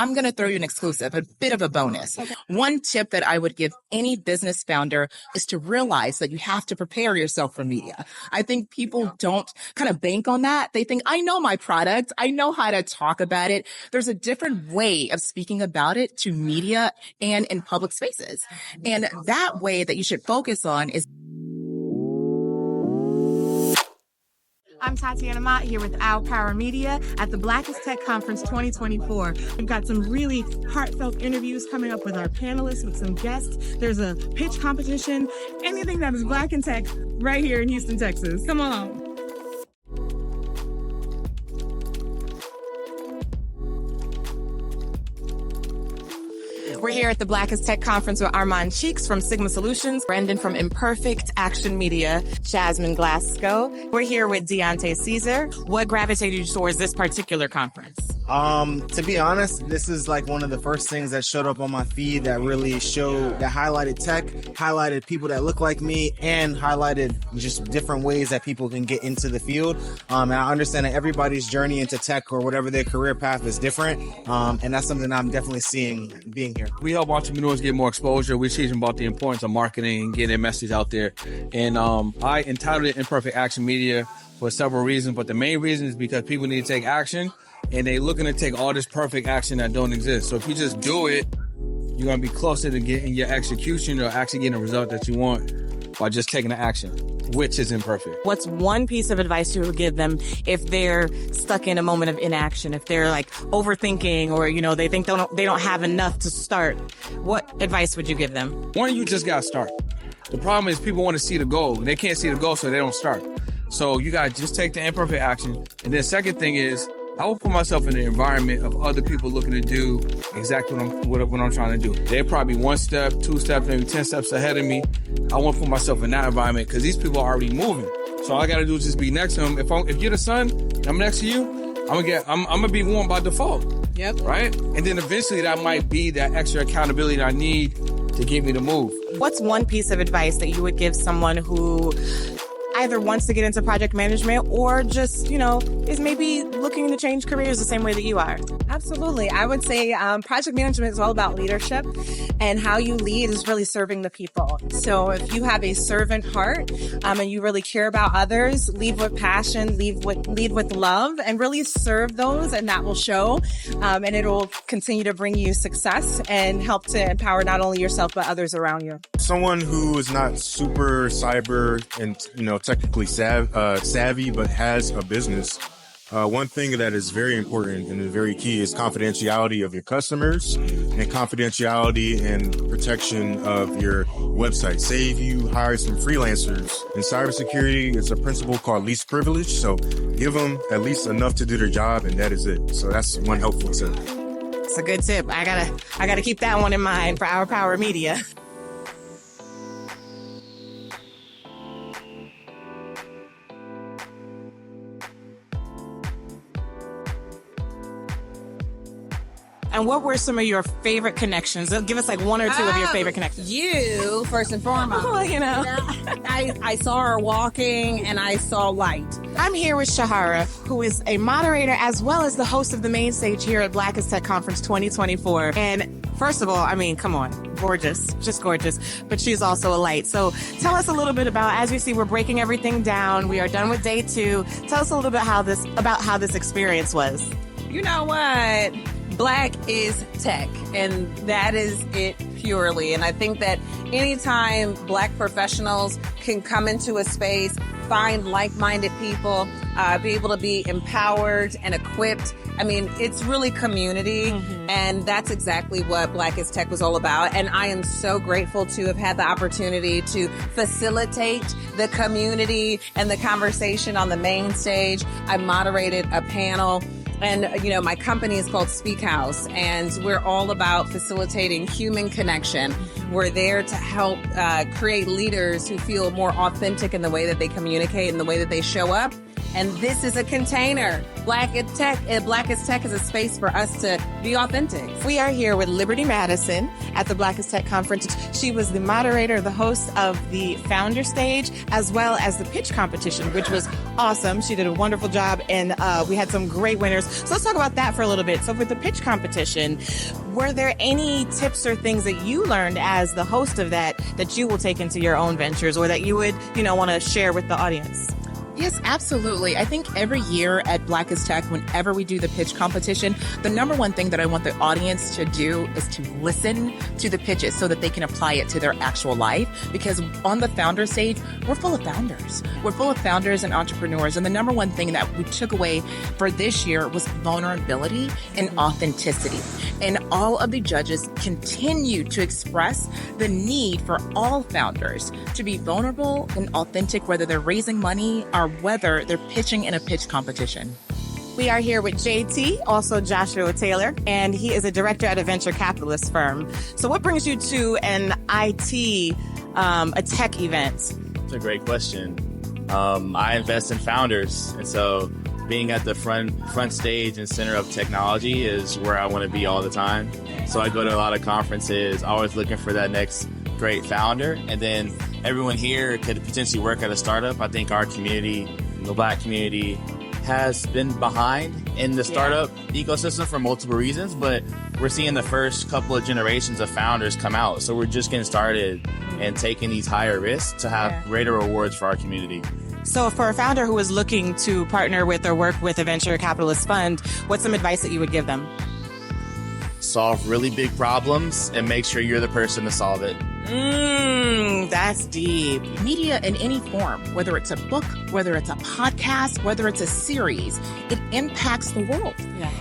I'm going to throw you an exclusive, a bit of a bonus. Okay. One tip that I would give any business founder is to realize that you have to prepare yourself for media. I think people don't kind of bank on that. They think, I know my product. I know how to talk about it. There's a different way of speaking about it to media and in public spaces. And that way that you should focus on is. I'm Tatianna Mott here with Our Power Media at the Blackest Tech Conference 2024. We've got some really heartfelt interviews coming up with our panelists, with some guests. There's a pitch competition, anything that is Black in tech right here in Houston, Texas. Come on. We're here at the Blackest Tech Conference with Armand Cheeks from Sigma Solutions, Brendan from Imperfect Action Media, Jazmin Glasco. We're here with Deonte Caesar. What gravitated you towards this particular conference? To be honest, this is like one of the first things that showed up on my feed that really highlighted tech, highlighted people that look like me, and highlighted just different ways that people can get into the field. And I understand that everybody's journey into tech or whatever their career path is different. And that's something I'm definitely seeing being here. We help entrepreneurs get more exposure. We teach them about the importance of marketing and getting their message out there. And I entitled it Imperfect Action Media for several reasons, but the main reason is because people need to take action, and they're looking to take all this perfect action that don't exist. So if you just do it, you're going to be closer to getting your execution or actually getting a result that you want by just taking the action, which is imperfect. What's one piece of advice you would give them if they're stuck in a moment of inaction, if they're like overthinking, or, you know, they think they don't have enough to start? What advice would you give them? One, you just got to start. The problem is people want to see the goal. They can't see the goal, so they don't start. So you got to just take the imperfect action. And then the second thing is, I will put myself in the environment of other people looking to do exactly what I'm trying to do. They're probably 1 step, 2 steps, maybe 10 steps ahead of me. I want to put myself in that environment because these people are already moving. So all I got to do is just be next to them. If you're the sun, and I'm next to you, I'm gonna be warm by default. Yep. Right? And then eventually that might be that extra accountability that I need to get me to move. What's one piece of advice that you would give someone who either wants to get into project management or just, you know, is maybe looking to change careers the same way that you are? Absolutely. I would say project management is all about leadership, and how you lead is really serving the people. So if you have a servant heart and you really care about others, lead with passion, lead with love, and really serve those, and that will show. And it will continue to bring you success and help to empower not only yourself, but others around you. Someone who is not super cyber and, you know, technically savvy, but has a business. One thing that is very important and very key is confidentiality of your customers and confidentiality and protection of your website. Say if you hire some freelancers in cybersecurity, it's a principle called least privilege. So give them at least enough to do their job, and that is it. So that's one helpful tip. It's a good tip. I gotta keep that one in mind for Our Power Media. And what were some of your favorite connections? Give us like one or two of your favorite connections. You, first and foremost. Well, you know. I saw her walking and I saw light. I'm here with Sherhara, who is a moderator as well as the host of the main stage here at Blackest Tech Conference 2024. And first of all, I mean, come on, gorgeous, just gorgeous. But she's also a light. So tell us a little bit about, as you see, we're breaking everything down. We are done with day 2. Tell us a little bit about how this experience was. You know what? Black is tech, and that is it purely. And I think that anytime Black professionals can come into a space, find like-minded people, be able to be empowered and equipped, I mean, it's really community, and that's exactly what Blackest Tech was all about. And I am so grateful to have had the opportunity to facilitate the community and the conversation on the main stage. I moderated a panel. And, you know, my company is called Speak House, and we're all about facilitating human connection. We're there to help create leaders who feel more authentic in the way that they communicate and the way that they show up. And this is a container. Black is Tech is a space for us to be authentic. We are here with Liberty Madison at the Black is Tech conference. She was the moderator, the host of the founder stage, as well as the pitch competition, which was awesome. She did a wonderful job, and we had some great winners. So let's talk about that for a little bit. So for the pitch competition, were there any tips or things that you learned as the host of that you will take into your own ventures, or that you would, want to share with the audience? Yes, absolutely. I think every year at Black is Tech, whenever we do the pitch competition, the number one thing that I want the audience to do is to listen to the pitches so that they can apply it to their actual life. Because on the founder stage, we're full of founders. We're full of founders and entrepreneurs. And the number one thing that we took away for this year was vulnerability and authenticity. And all of the judges continue to express the need for all founders to be vulnerable and authentic, whether they're raising money or whether they're pitching in a pitch competition. We are here with JT, also Joshua Taylor, and he is a director at a venture capitalist firm. So what brings you to an IT, a tech event? That's a great question. I invest in founders, and so being at the front stage and center of technology is where I want to be all the time. So I go to a lot of conferences, always looking for that next great founder, and then everyone here could potentially work at a startup. I think our community, the Black community, has been behind in the startup ecosystem for multiple reasons, but we're seeing the first couple of generations of founders come out. So we're just getting started and taking these higher risks to have greater rewards for our community. So for a founder who is looking to partner with or work with a venture capitalist fund, what's some advice that you would give them? Solve really big problems and make sure you're the person to solve it. That's deep. Media in any form, whether it's a book, whether it's a podcast, whether it's a series, it impacts the world.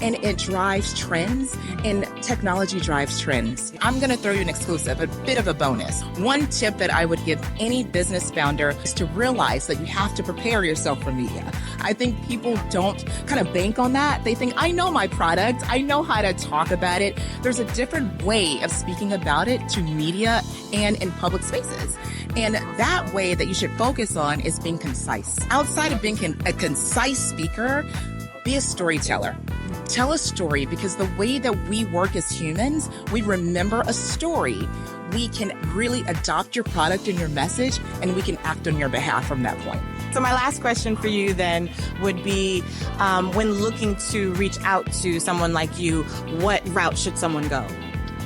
And it drives trends, and technology drives trends. I'm going to throw you an exclusive, a bit of a bonus. One tip that I would give any business founder is to realize that you have to prepare yourself for media. I think people don't kind of bank on that. They think, I know my product, I know how to talk about it. There's a different way of speaking about it to media and in public spaces. And that way that you should focus on is being concise. Outside of being a concise speaker, be a storyteller. Tell a story, because the way that we work as humans, we remember a story. We can really adopt your product and your message, and we can act on your behalf from that point. So my last question for you then would be, when looking to reach out to someone like you, what route should someone go?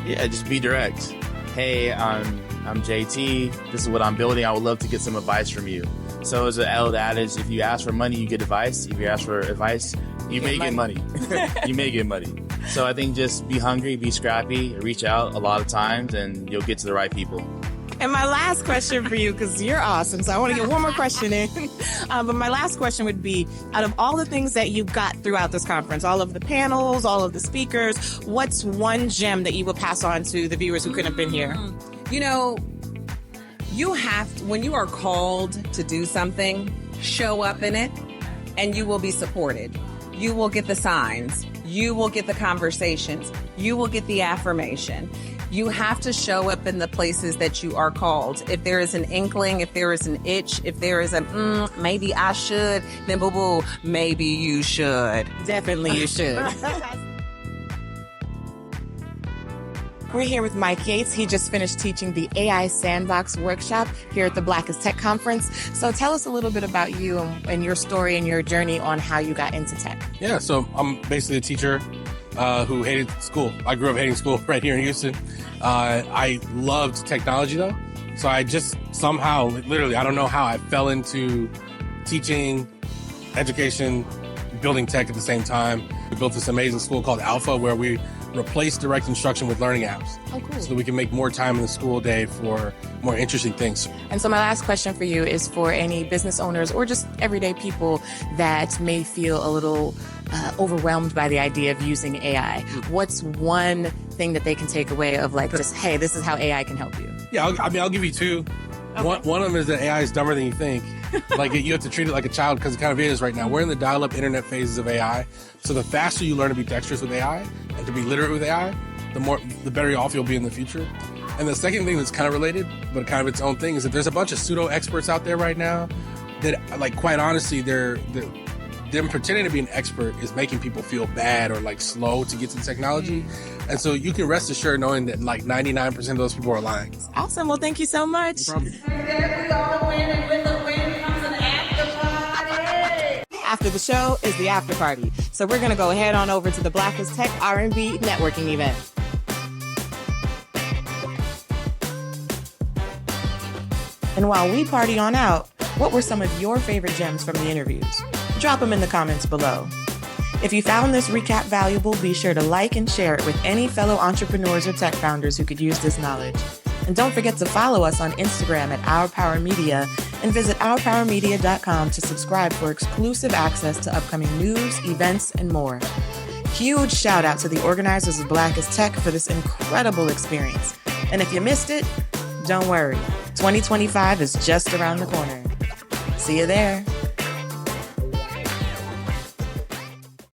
Yeah, just be direct. Hey, I'm JT. This is what I'm building. I would love to get some advice from you. So as an old adage, if you ask for money, you get advice. If you ask for advice, you may get money. You may get money. So I think just be hungry, be scrappy, reach out a lot of times, and you'll get to the right people. And my last question for you, because you're awesome, so I want to get one more question in. But my last question would be, out of all the things that you got throughout this conference, all of the panels, all of the speakers, what's one gem that you will pass on to the viewers who couldn't have been here? You have to, when you are called to do something, show up in it, and you will be supported. You will get the signs. You will get the conversations. You will get the affirmation. You have to show up in the places that you are called. If there is an inkling, if there is an itch, if there is a, maybe I should, then boo-boo, maybe you should. Definitely you should. We're here with Mike Yates. He just finished teaching the AI Sandbox workshop here at the Black is Tech conference. So tell us a little bit about you and your story and your journey on how you got into tech. Yeah, so I'm basically a teacher who hated school. I grew up hating school right here in Houston. I loved technology though. So I just somehow, literally, I don't know how I fell into teaching, education, building tech at the same time. We built this amazing school called Alpha where we replace direct instruction with learning apps. Oh, cool. So that we can make more time in the school day for more interesting things. And so my last question for you is for any business owners or just everyday people that may feel a little overwhelmed by the idea of using AI. What's one thing that they can take away of like just, hey, this is how AI can help you? Yeah, I'll give you two. Okay. One of them is that AI is dumber than you think. Like you have to treat it like a child because it kind of is right now. We're in the dial-up internet phases of AI. So the faster you learn to be dexterous with AI and to be literate with AI, the better off you'll be in the future. And the second thing that's kind of related, but kind of its own thing, is that there's a bunch of pseudo experts out there right now that, like, quite honestly, they're them pretending to be an expert is making people feel bad or like slow to get to the technology. And so you can rest assured knowing that like 99% of those people are lying. Awesome. Well, thank you so much. No problem. After the show is the after party. So we're going to go head on over to the Blackest Tech R&B networking event. And while we party on out, what were some of your favorite gems from the interviews? Drop them in the comments below. If you found this recap valuable, be sure to like and share it with any fellow entrepreneurs or tech founders who could use this knowledge. And don't forget to follow us on Instagram at Our Power Media and visit ourpowermedia.com to subscribe for exclusive access to upcoming news, events, and more. Huge shout out to the organizers of Blackest Tech for this incredible experience. And if you missed it, don't worry. 2025 is just around the corner. See you there.